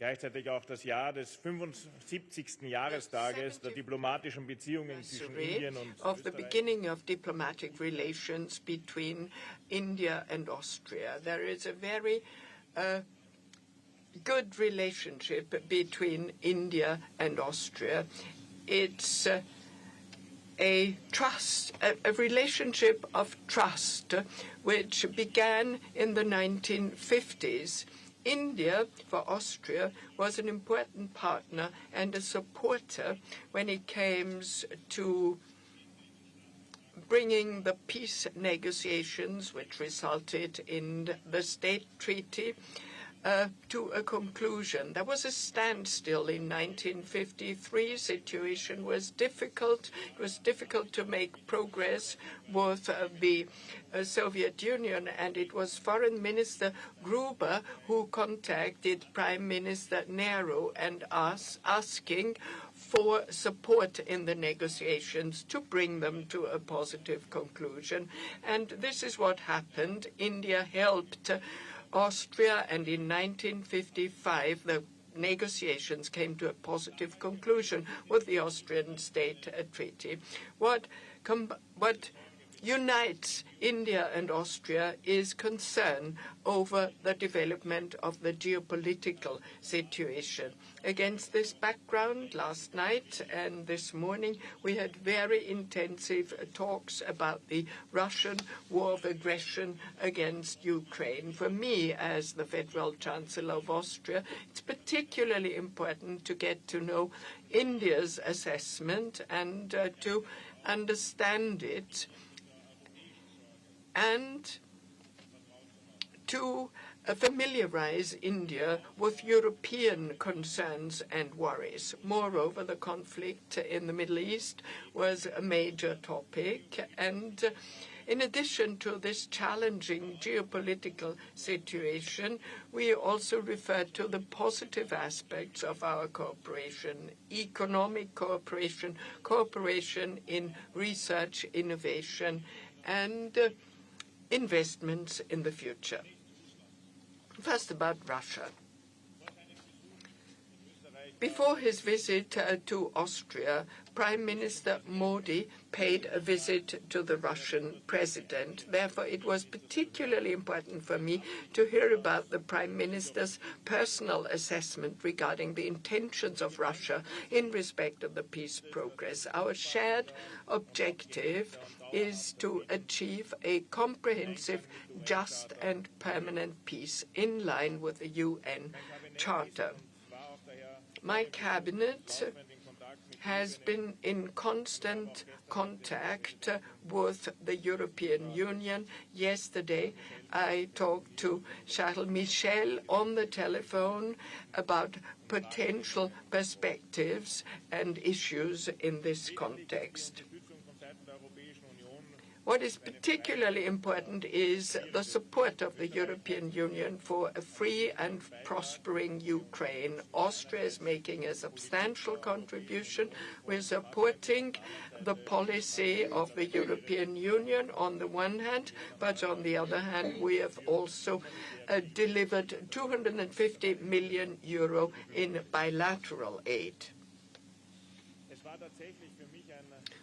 gleichzeitig auch das Jahr des 75. Jahrestages der diplomatischen Beziehungen zwischen Indien und of the Österreich. beginning of diplomatic relations between India and Austria. There is a very good relationship between India and Austria. It's a relationship of trust which began in the 1950s. India, for Austria, was an important partner and a supporter when it came to bringing the peace negotiations, which resulted in the State Treaty, to a conclusion. There was a standstill in 1953. Situation was difficult. It was difficult to make progress with the Soviet Union, and it was Foreign Minister Gruber who contacted Prime Minister Nehru and us, asking for support in the negotiations to bring them to a positive conclusion. And this is what happened. India helped Austria, and in 1955 the negotiations came to a positive conclusion with the Austrian State Treaty. What unites India and Austria is concern over the development of the geopolitical situation. Against this background, last night and this morning, we had very intensive talks about the Russian war of aggression against Ukraine. For me, as the Federal Chancellor of Austria, it's particularly important to get to know India's assessment and to understand it, and to familiarize India with European concerns and worries. Moreover, the conflict in the Middle East was a major topic, and in addition to this challenging geopolitical situation, we also referred to the positive aspects of our cooperation: economic cooperation, cooperation in research, innovation, and investments in the future. First, about Russia. Before his visit to Austria, Prime Minister Modi paid a visit to the Russian president. Therefore, it was particularly important for me to hear about the Prime Minister's personal assessment regarding the intentions of Russia in respect of the peace progress. Our shared objective is to achieve a comprehensive, just and permanent peace in line with the UN Charter. My cabinet has been in constant contact with the European Union. Yesterday, I talked to Charles Michel on the telephone about potential perspectives and issues in this context. What is particularly important is the support of the European Union for a free and prospering Ukraine. Austria is making a substantial contribution. We're supporting the policy of the European Union on the one hand, but on the other hand, we have also delivered 250 million euro in bilateral aid.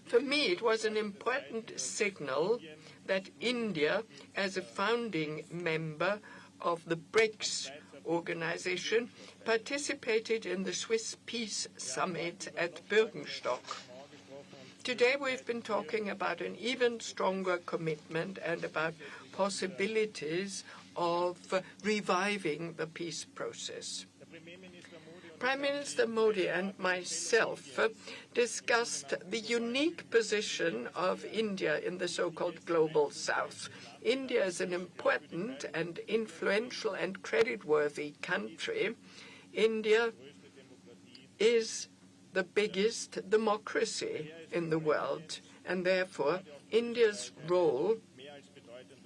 For me, it was an important signal that India, as a founding member of the BRICS organization, participated in the Swiss Peace Summit at Bürgenstock. Today we've been talking about an even stronger commitment and about possibilities of reviving the peace process. Prime Minister Modi and myself discussed the unique position of India in the so-called Global South. India is an important and influential and creditworthy country. India is the biggest democracy in the world, and therefore India's role,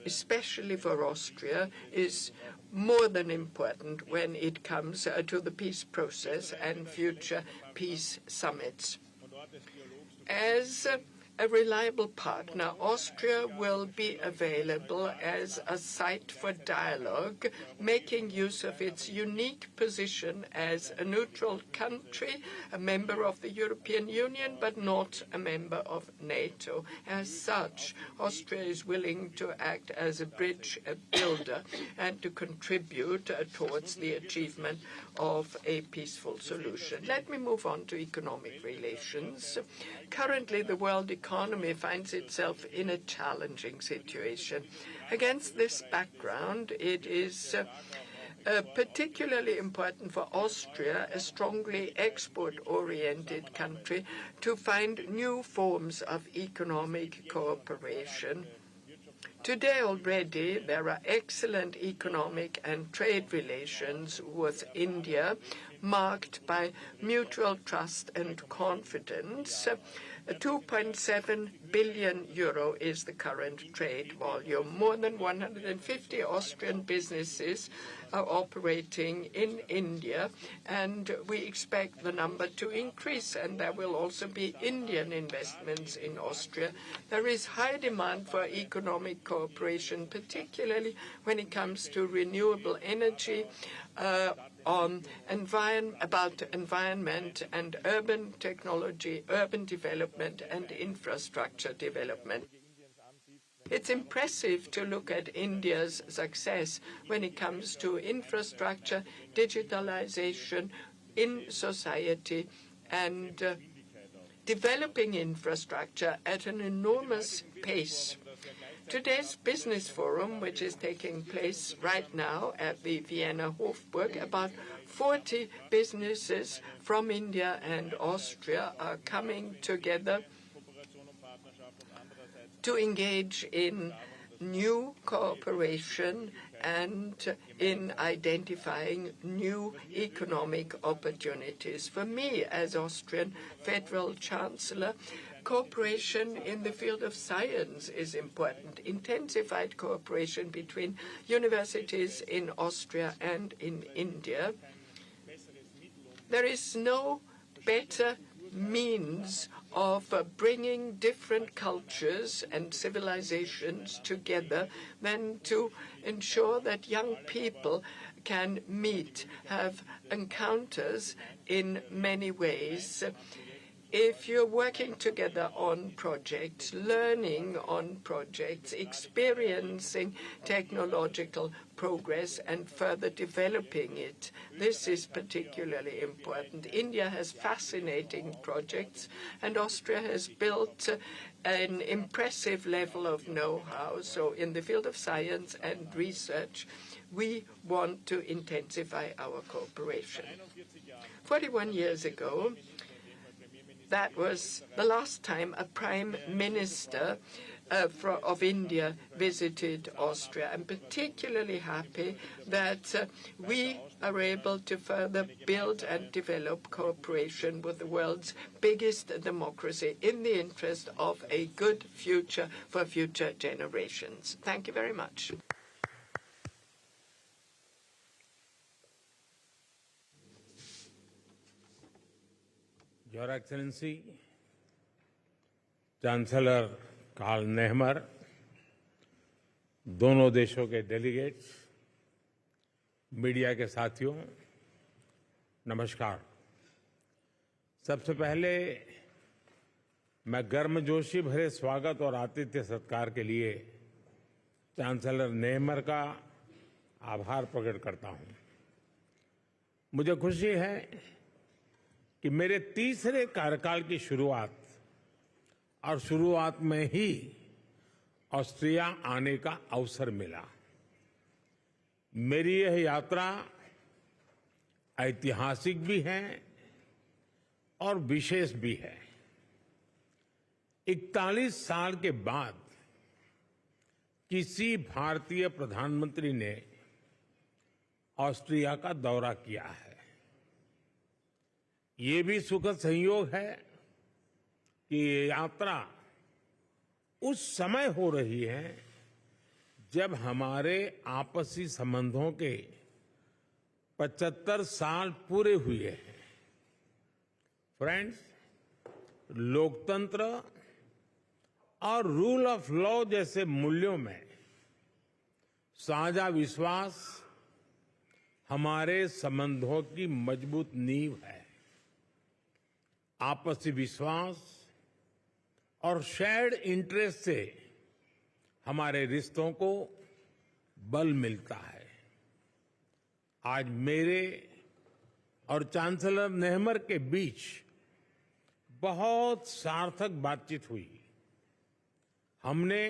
especially for Austria, is more than important when it comes to the peace process and future peace summits. As a reliable partner, Austria will be available as a site for dialogue, making use of its unique position as a neutral country, a member of the European Union, but not a member of NATO. As such, Austria is willing to act as a bridge builder and to contribute towards the achievement of a peaceful solution. Let me move on to economic relations. Currently, the world economy finds itself in a challenging situation. Against this background, it is particularly important for Austria, a strongly export-oriented country, to find new forms of economic cooperation. Today already, there are excellent economic and trade relations with India, marked by mutual trust and confidence. 2.7 billion euro is the current trade volume. More than 150 Austrian businesses are operating in India, and we expect the number to increase, and there will also be Indian investments in Austria. There is high demand for economic cooperation, particularly when it comes to renewable energy, about environment and urban technology, urban development and infrastructure development. It's impressive to look at India's success when it comes to infrastructure, digitalization in society, and developing infrastructure at an enormous pace. Today's business forum, which is taking place right now at the Vienna Hofburg, about 40 businesses from India and Austria are coming together to engage in new cooperation and in identifying new economic opportunities. For me, as Austrian Federal Chancellor, cooperation in the field of science is important. Intensified cooperation between universities in Austria and in India. There is no better means of bringing different cultures and civilizations together than to ensure that young people can meet, have encounters in many ways. If you're working together on projects, learning on projects, experiencing technological progress and further developing it, this is particularly important. India has fascinating projects, and Austria has built an impressive level of know-how. So in the field of science and research, we want to intensify our cooperation. 41 years ago, that was the last time a prime minister of India visited Austria. I'm particularly happy that we are able to further build and develop cooperation with the world's biggest democracy in the interest of a good future for future generations. Thank you very much. Your Excellency, chancellor Karl Nehammer, दोनों देशों के delegates, media के साथियों, नमस्कार। सबसे पहले मैं गर्मजोशी भरे स्वागत और आतिथ्य सत्कार के लिए चांसलर नेहमर का आभार प्रकट करता हूं। मुझे खुशी है कि मेरे तीसरे कार्यकाल की शुरुआत में ही ऑस्ट्रिया आने का अवसर मिला। मेरी यह यात्रा ऐतिहासिक भी है और विशेष भी है। 41 साल के बाद किसी भारतीय प्रधानमंत्री ने ऑस्ट्रिया का दौरा किया है। ये भी सुखद संयोग है कि ये यात्रा उस समय हो रही है जब हमारे आपसी संबंधों के 75 साल पूरे हुए हैं। फ्रेंड्स, लोकतंत्र और रूल ऑफ लॉ जैसे मूल्यों में साझा विश्वास हमारे संबंधों की मजबूत नींव है। आपसी विश्वास और शेयर्ड इंटरेस्ट से हमारे रिश्तों को बल मिलता है। आज मेरे और चांसलर नेहमर के बीच बहुत सार्थक बातचीत हुई। हमने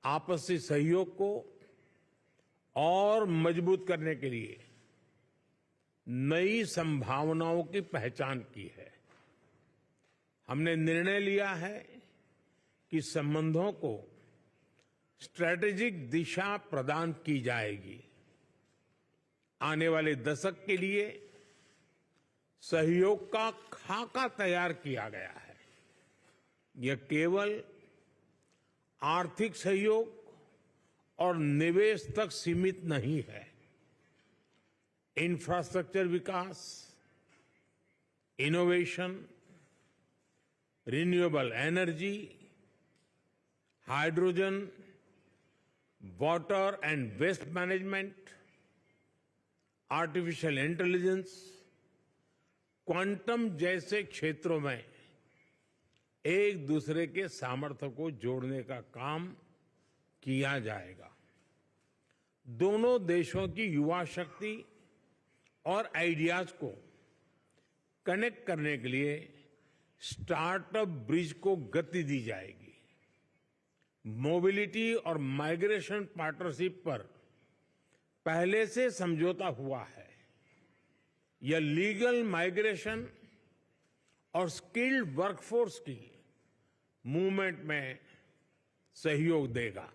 आपसी सहयोग को और मजबूत करने के लिए नई संभावनाओं की पहचान की है। हमने निर्णय लिया है कि संबंधों को स्ट्रैटेजिक दिशा प्रदान की जाएगी। आने वाले दशक के लिए सहयोग का खाका तैयार किया गया है। यह केवल आर्थिक सहयोग और निवेश तक सीमित नहीं है। इंफ्रास्ट्रक्चर विकास, innovation, renewable energy, hydrogen, water and waste management, artificial intelligence, quantum जैसे क्षेत्रों में एक दूसरे के सामर्थ्य को जोड़ने का काम किया जाएगा। दोनों देशों की युवा शक्ति और आइडियाज को कनेक्ट करने के लिए स्टार्टअप ब्रिज को गति दी जाएगी। मोबिलिटी और माइग्रेशन पार्टनरशिप पर पहले से समझौता हुआ है। यह लीगल माइग्रेशन और स्किल्ड वर्कफोर्स की मूवमेंट में सहयोग देगा।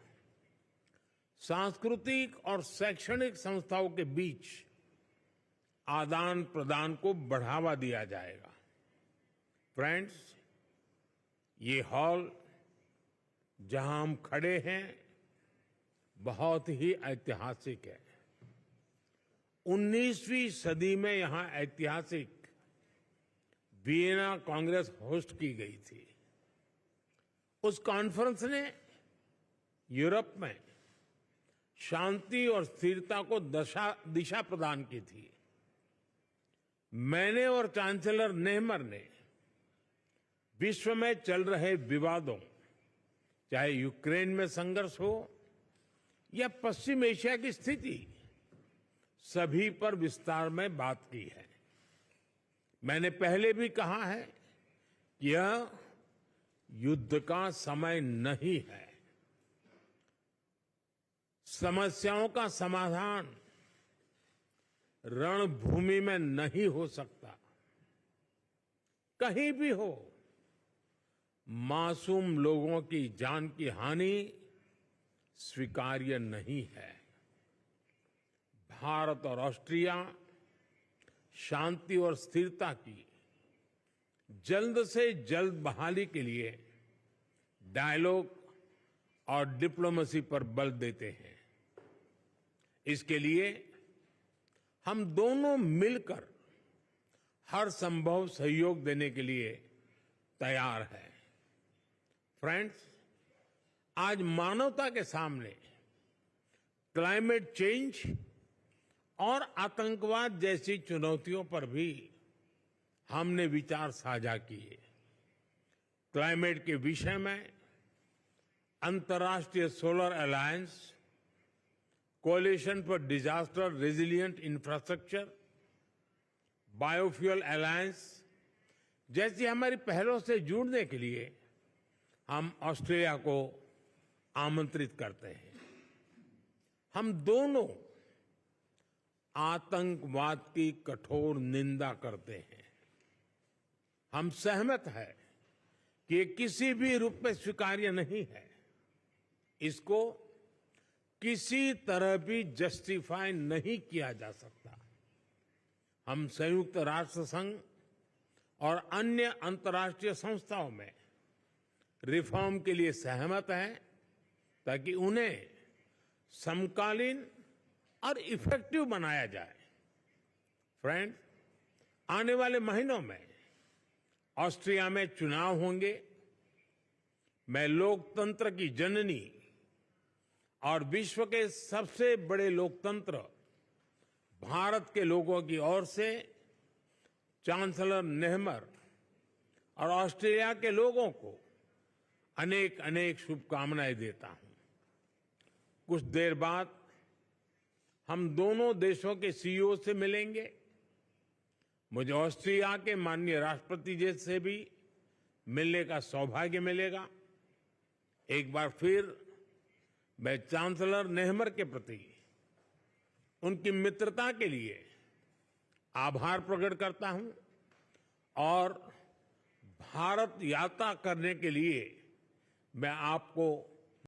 सांस्कृतिक और शैक्षणिक संस्थाओं के बीच आदान प्रदान को बढ़ावा दिया जाएगा। फ्रेंड्स, ये हॉल जहां हम खड़े हैं बहुत ही ऐतिहासिक है। 19वीं सदी में यहां ऐतिहासिक वियना कांग्रेस होस्ट की गई थी। उस कॉन्फ्रेंस ने यूरोप में शांति और स्थिरता को दिशा प्रदान की थी। मैंने और चांसलर नेहमर ने विश्व में चल रहे विवादों, चाहे यूक्रेन में संघर्ष हो या पश्चिम एशिया की स्थिति, सभी पर विस्तार में बात की है। मैंने पहले भी कहा है कि यह युद्ध का समय नहीं है। समस्याओं का समाधान रणभूमि में नहीं हो सकता। कहीं भी हो, मासूम लोगों की जान की हानि स्वीकार्य नहीं है। भारत और ऑस्ट्रिया शांति और स्थिरता की जल्द से जल्द बहाली के लिए डायलॉग और डिप्लोमेसी पर बल देते हैं। इसके लिए हम दोनों मिलकर हर संभव सहयोग देने के लिए तैयार हैं। फ्रेंड्स, आज मानवता के सामने क्लाइमेट चेंज और आतंकवाद जैसी चुनौतियों पर भी हमने विचार साझा किए। क्लाइमेट के विषय में अंतर्राष्ट्रीय solar alliance, coalition for disaster resilient infrastructure, biofuel alliance जैसी हमारी पहलों से जुड़ने के लिए हम ऑस्ट्रेलिया को आमंत्रित करते हैं। हम दोनों आतंकवाद की कठोर निंदा करते हैं। हम सहमत हैं कि ये किसी भी रूप में स्वीकार्य नहीं है। इसको किसी तरह भी जस्टिफाई नहीं किया जा सकता। हम संयुक्त राष्ट्र संघ और अन्य अंतर्राष्ट्रीय संस्थाओं में रिफॉर्म के लिए सहमत हैं ताकि उन्हें समकालीन और इफेक्टिव बनाया जाए। फ्रेंड्स, आने वाले महीनों में ऑस्ट्रिया में चुनाव होंगे। मैं लोकतंत्र की जननी और विश्व के सबसे बड़े लोकतंत्र भारत के लोगों की ओर से चांसलर नेहमर और ऑस्ट्रेलिया के लोगों को अनेक अनेक शुभकामनाएं देता हूं। कुछ देर बाद हम दोनों देशों के सीईओ से मिलेंगे। मुझे ऑस्ट्रिया के माननीय राष्ट्रपति जी से भी मिलने का सौभाग्य मिलेगा। एक बार फिर मैं चांसलर नेहमर के प्रति उनकी मित्रता के लिए आभार प्रकट करता हूं और भारत यात्रा करने के लिए मैं आपको